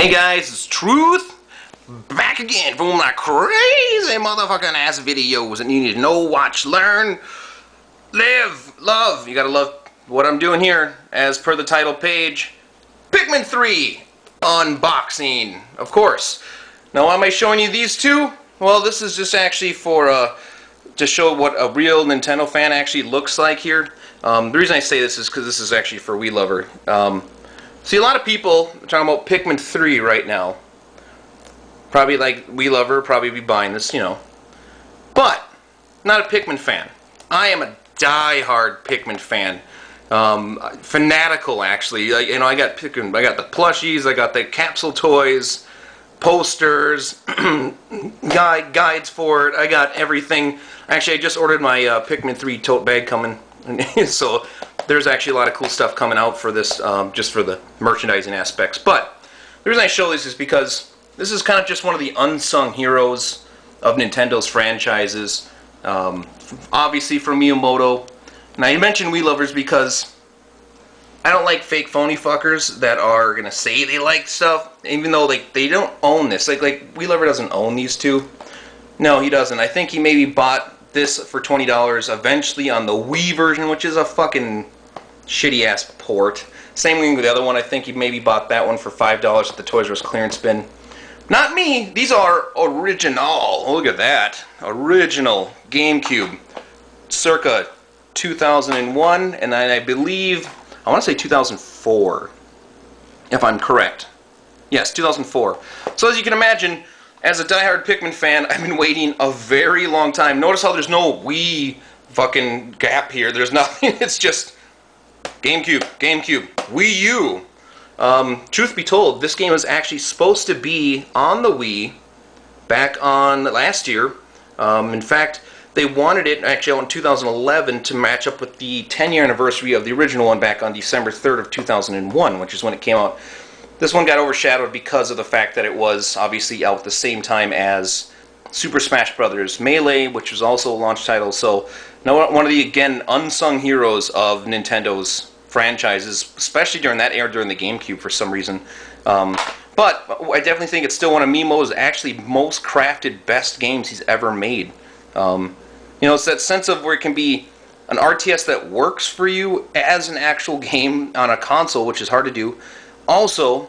Hey guys, it's Truth, back again for my crazy motherfucking ass videos that you need to know, watch, learn, live, love. You gotta love what I'm doing here, as per the title page. Pikmin 3 unboxing, of course. Now why am I showing you these two? Well, this is just actually for to show what a real Nintendo fan actually looks like here. The reason I say this is because this is actually for Wiilover. See, a lot of people are talking about Pikmin 3 right now. Probably like Wiilover, probably be buying this, you know. But, not a Pikmin fan. I am a die-hard Pikmin fan. Fanatical, actually. You know, I got Pikmin, I got the plushies, I got the capsule toys, posters, guides for it. I got everything. Actually, I just ordered my Pikmin 3 tote bag coming. So there's actually a lot of cool stuff coming out for this, just for the merchandising aspects. But the reason I show this is because this is kind of just one of the unsung heroes of Nintendo's franchises. Obviously from Miyamoto. Now you mentioned Wiilovers because I don't like fake phony fuckers that are gonna say they like stuff, even though like they don't own this. Like Wiilover doesn't own these two. No, he doesn't. I think he maybe bought this for $20 eventually on the Wii version, which is a fucking shitty ass port. Same thing with the other one. I think he maybe bought that one for $5 at the Toys R Us clearance bin. Not me. These are original. Look at that. Original GameCube. Circa 2001, and I believe, I want to say 2004, if I'm correct. Yes, 2004. So as you can imagine, as a diehard Pikmin fan, I've been waiting a very long time. Notice how there's no Wii fucking gap here. There's nothing. It's just GameCube, Wii U. Truth be told, this game was actually supposed to be on the Wii back on last year. In fact, they wanted it actually out in 2011 to match up with the 10-year anniversary of the original one back on December 3rd of 2001, which is when it came out. This one got overshadowed because of the fact that it was obviously out at the same time as Super Smash Bros. Melee, which was also a launch title. So, one of the, again, unsung heroes of Nintendo's franchises, especially during that era, during the GameCube for some reason. But I definitely think it's still one of Miyamoto's actually most crafted, best games he's ever made. You know, it's that sense of where it can be an RTS that works for you as an actual game on a console, which is hard to do. Also,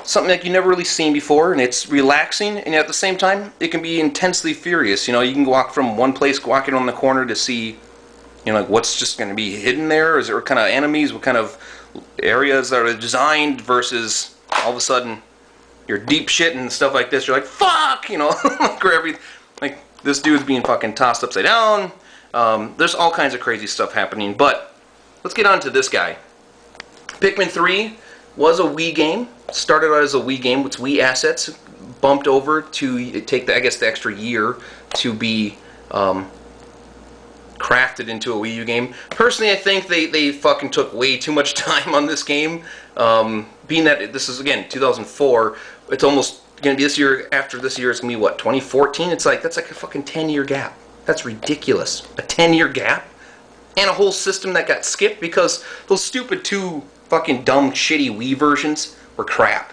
something that you've never really seen before, and it's relaxing, and at the same time, it can be intensely furious. You know, you can walk from one place, walking on the corner to see, you know, like what's just going to be hidden there. Is there what kind of enemies, what kind of areas that are designed, versus all of a sudden you're deep shit and stuff like this. You're like, fuck, you know, like this dude's being fucking tossed upside down. There's all kinds of crazy stuff happening, but let's get on to this guy. Pikmin 3 was a Wii game. Started out as a Wii game with Wii assets, bumped over to take the, I guess, the extra year to be crafted into a Wii U game. Personally, I think they fucking took way too much time on this game. Being that this is, again, 2004, it's almost going to be this year. After this year, it's going to be, what, 2014? It's like, that's like a fucking 10-year gap. That's ridiculous. A 10-year gap? And a whole system that got skipped because those stupid two fucking dumb, shitty Wii versions were crap.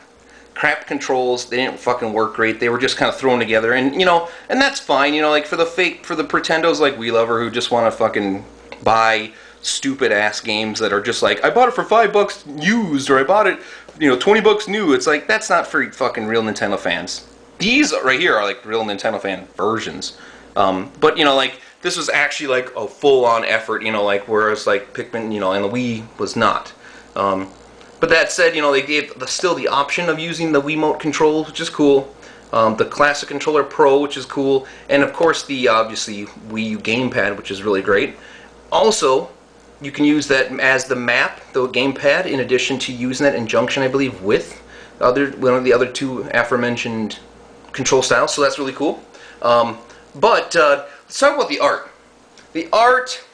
Crap controls, they didn't fucking work great. They were just kind of thrown together, and you know, and that's fine. You know, like for the pretendos like Wiilover who just want to fucking buy stupid ass games that are just like, I bought it for $5 used, or I bought it, you know, $20 new. It's like, that's not for fucking real Nintendo fans. These right here are like real Nintendo fan versions. But you know, like this was actually like a full-on effort. You know, like whereas like Pikmin, you know, and the Wii was not. But that said, you know, they gave still the option of using the Wiimote control, which is cool. The Classic Controller Pro, which is cool. And of course the, obviously, Wii U gamepad, which is really great. Also, you can use that as the map, the gamepad, in addition to using that in junction, I believe, with one of the other two aforementioned control styles. So that's really cool. But let's talk about the art. The art,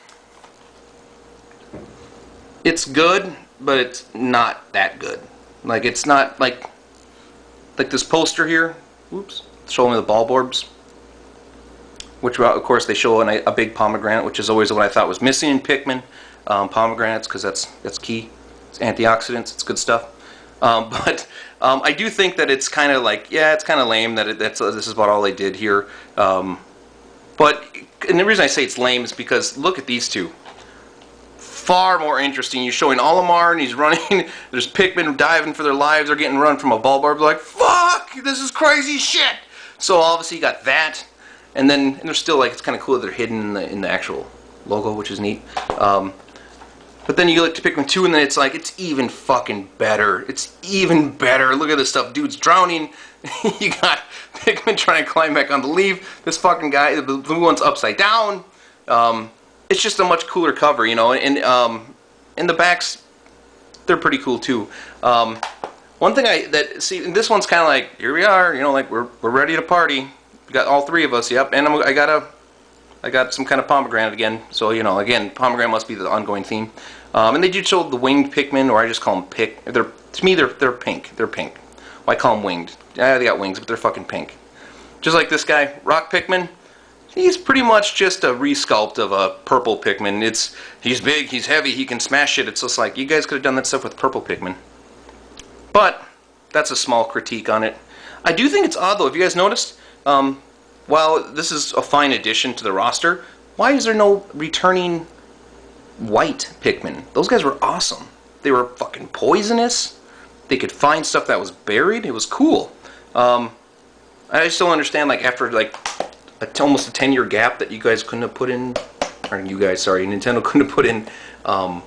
it's good, but it's not that good. Like, it's not like this poster here. Oops, showing the ball bulbs, which of course they show a big pomegranate, which is always what I thought was missing in Pikmin. Pomegranates, because that's key. It's antioxidants. It's good stuff. But I do think that it's kind of like, yeah, it's kind of lame that this is about all they did here. But and the reason I say it's lame is because look at these two. Far more interesting. You're showing Olimar and he's running. There's Pikmin diving for their lives. They're getting run from a ball barb. They're like, fuck, this is crazy shit. So obviously you got that, and they're still like, it's kind of cool that they're hidden in the actual logo, which is neat. But then you look to Pikmin 2 and then it's like, it's even fucking better. It's even better. Look at this stuff. Dude's drowning. You got Pikmin trying to climb back on the leaf. This fucking guy, the blue one's upside down. It's just a much cooler cover, you know, and the backs, they're pretty cool too. One thing see, this one's kind of like, here we are, you know, like we're ready to party. We got all three of us, yep, and I got some kind of pomegranate again, so, you know, again, pomegranate must be the ongoing theme. And they do show the winged Pikmin, or I just call them Pick. To me, they're pink. They're pink. Well, I call them winged. Yeah, they got wings, but they're fucking pink. Just like this guy, Rock Pikmin. He's pretty much just a resculpt of a purple Pikmin. He's big, he's heavy, he can smash shit. It's just like, you guys could have done that stuff with purple Pikmin. But that's a small critique on it. I do think it's odd, though. If you guys noticed, while this is a fine addition to the roster, why is there no returning white Pikmin? Those guys were awesome. They were fucking poisonous. They could find stuff that was buried. It was cool. I just don't understand, like, after, like, almost a 10-year gap that you guys couldn't have put in, or you guys, sorry, Nintendo couldn't have put in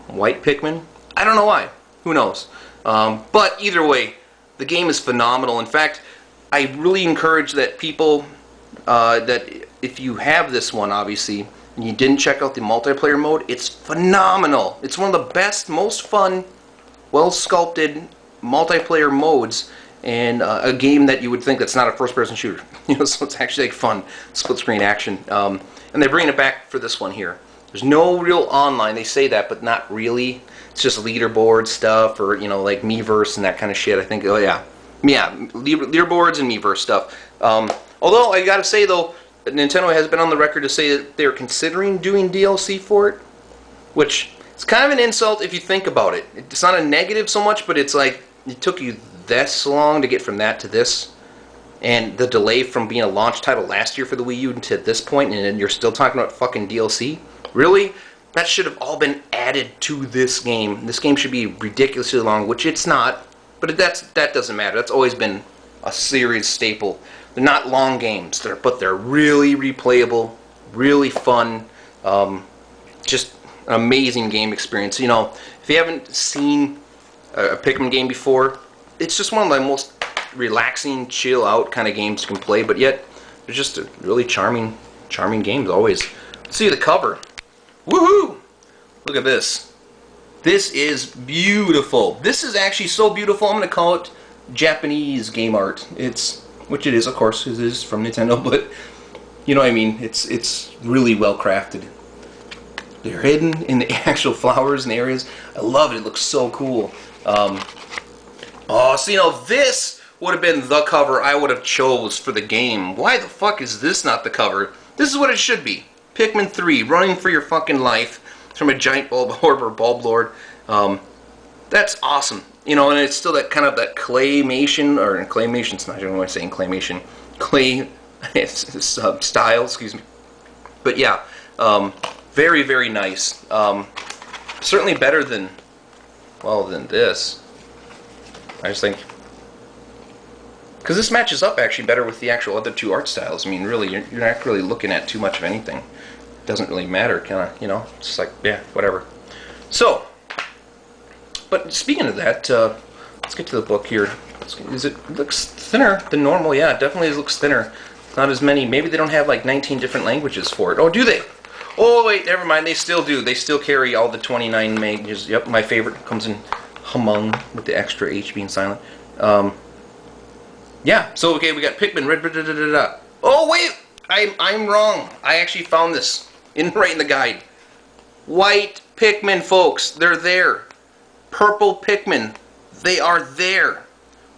white Pikmin. I don't know why. Who knows? But either way, the game is phenomenal. In fact, I really encourage that people, that if you have this one, obviously, and you didn't check out the multiplayer mode, it's phenomenal. It's one of the best, most fun, well-sculpted multiplayer modes, and a game that you would think that's not a first-person shooter. You know, so it's actually like fun split-screen action. And they're bringing it back for this one here. There's no real online. They say that, but not really. It's just leaderboard stuff, or, you know, like Miiverse and that kind of shit. I think. Oh yeah, leaderboards and Miiverse stuff. Although I gotta say though, Nintendo has been on the record to say that they're considering doing DLC for it, which is kind of an insult if you think about it. It's not a negative so much, but it's like, it took you this long to get from that to this, and the delay from being a launch title last year for the Wii U to this point, and you're still talking about fucking DLC? Really? That should have all been added to this game. This game should be ridiculously long, which it's not, but that doesn't matter. That's always been a series staple. They're not long games, but they're really replayable, really fun, just an amazing game experience. You know, if you haven't seen a Pikmin game before, it's just one of the most relaxing, chill out kind of games you can play, but yet they're just a really charming games always. Let's see the cover. Woohoo! Look at this. This is beautiful. This is actually so beautiful, I'm going to call it Japanese game art. Which it is, of course, it is from Nintendo, but you know what I mean. It's really well crafted. They're hidden in the actual flowers and areas. I love it. It looks so cool. Oh, so you know, this would have been the cover I would have chose for the game. Why the fuck is this not the cover? This is what it should be. Pikmin 3, running for your fucking life from a giant bulb orb or bulb lord. That's awesome. You know, and it's still that kind of that claymation, or claymation's not, I don't want to say claymation, clay style, excuse me. But yeah, very, very nice. Certainly better than, well, than this. I just think, because this matches up actually better with the actual other two art styles. I mean, really, you're not really looking at too much of anything. It doesn't really matter, kind of, you know, it's just like, yeah, whatever. So, but speaking of that, let's get to the book here. It looks thinner than normal. Yeah, it definitely looks thinner. Not as many. Maybe they don't have like 19 different languages for it. Oh, do they? Oh, wait, never mind. They still do. They still carry all the 29 languages. Yep, my favorite comes in Hmong with the extra H being silent. Yeah, so okay, we got Pikmin. Oh, wait! I'm wrong. I actually found this right in the guide. White Pikmin, folks. They're there. Purple Pikmin, they are there.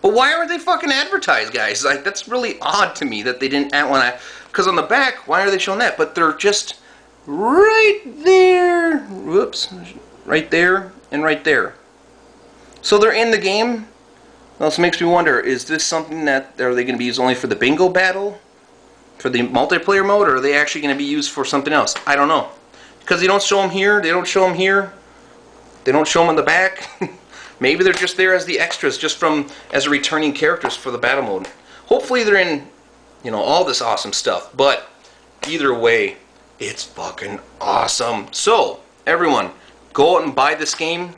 But why aren't they fucking advertised, guys? Like, that's really odd to me that they didn't want to. Because on the back, why are they showing that? But they're just right there. Whoops. Right there and right there. So they're in the game, It also makes me wonder, is this something that, are they going to be used only for the bingo battle? For the multiplayer mode, or are they actually going to be used for something else? I don't know. Because they don't show them here, they don't show them here, they don't show them in the back. Maybe they're just there as the extras, just as returning characters for the battle mode. Hopefully they're in, you know, all this awesome stuff. But either way, it's fucking awesome. So everyone, go out and buy this game.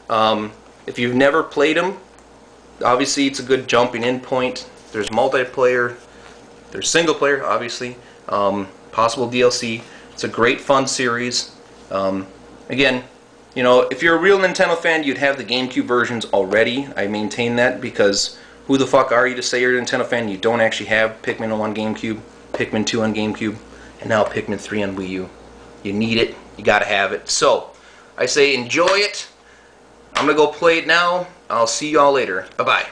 If you've never played them, obviously it's a good jumping in point. There's multiplayer, there's single player, obviously, possible DLC. It's a great fun series. Again, you know, if you're a real Nintendo fan, you'd have the GameCube versions already. I maintain that, because who the fuck are you to say you're a Nintendo fan? You don't actually have Pikmin 1 on GameCube, Pikmin 2 on GameCube, and now Pikmin 3 on Wii U. You need it. You gotta have it. So, I say enjoy it. I'm gonna go play it now. I'll see y'all later. Bye-bye.